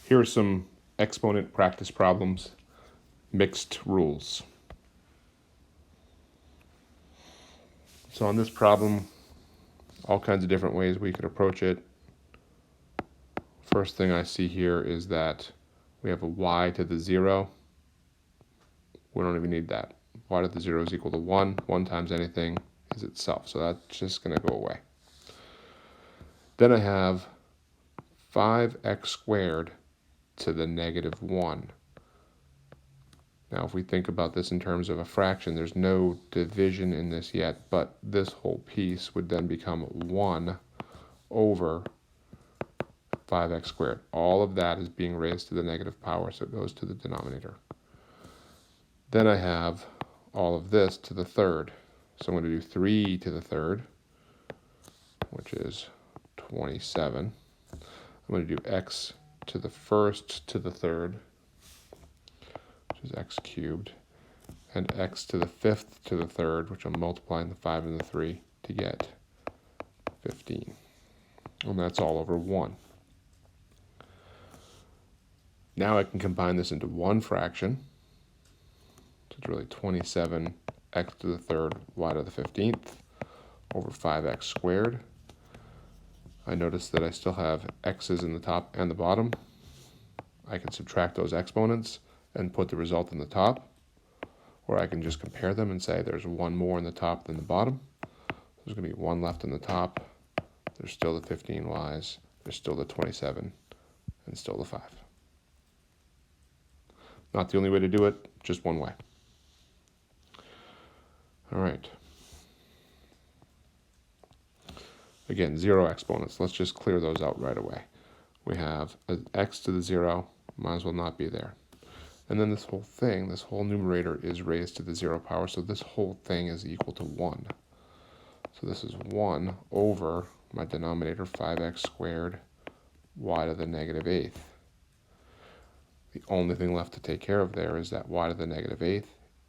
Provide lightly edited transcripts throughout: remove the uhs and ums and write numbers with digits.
Here are some exponent practice problems, mixed rules. So on this problem, all kinds of different ways we could approach it. First thing I see here is that we have a y to the 0. We don't even need that. Y to the 0 is equal to 1. 1 times anything is itself. So that's just going to go away. Then I have 5x squared to the negative 1. Now, if we think about this in terms of a fraction, there's no division in this yet, but this whole piece would then become 1 over 5x squared. All of that is being raised to the negative power, so it goes to the denominator. Then I have all of this to the third. So I'm going to do 3 to the third, which is 27. I'm going to do x to the first to the third, which is x cubed, and x to the fifth to the third, which I'm multiplying the 5 and the 3 to get 15. And that's all over 1. Now I can combine this into one fraction. So it's really 27x to the third y to the 15th over 5x squared. I notice that I still have x's in the top and the bottom. I can subtract those exponents and put the result in the top, or I can just compare them and say there's one more in the top than the bottom. There's going to be one left in the top. There's still the 15y's. There's still the 27 and still the 5. Not the only way to do it, just one way. All right. Again, 0 exponents. Let's just clear those out right away. We have an x to the 0, might as well not be there. And then this whole thing, this whole numerator is raised to the 0 power, so this whole thing is equal to 1. So this is 1 over my denominator, 5x squared, y to the negative 8th. The only thing left to take care of there is that y to the negative 8th.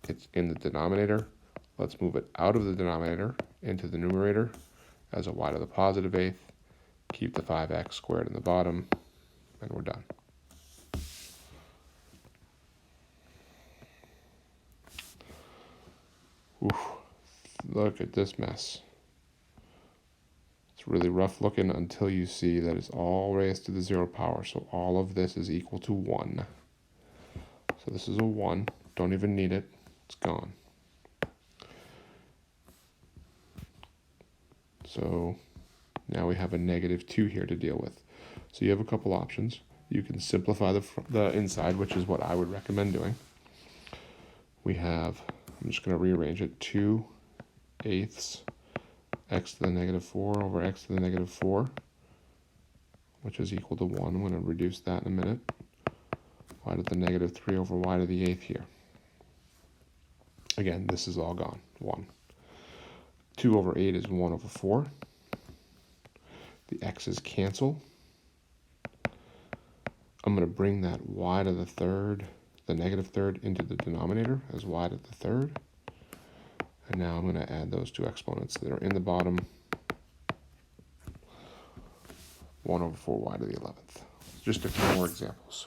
It's in the denominator. Let's move it out of the denominator into the numerator as a y to the positive 8th. Keep the 5x squared in the bottom, and we're done. Oof, look at this mess. It's really rough looking until you see that it's all raised to the 0 power, so all of this is equal to 1. So this is a 1. Don't even need it. It's gone. So now we have a negative 2 here to deal with. So you have a couple options. You can simplify the inside, which is what I would recommend doing. We have, I'm just going to rearrange it, 2/8 x to the negative 4 over x to the negative 4, which is equal to 1. I'm going to reduce that in a minute. Y to the negative 3 over y to the 8th here. Again, this is all gone, 1. 2 over 8 is 1 over 4. The x's cancel. I'm going to bring that y to the third, the negative third, into the denominator as y to the third. And now I'm going to add those two exponents that are in the bottom. 1 over 4y to the 11th. Just a few more examples.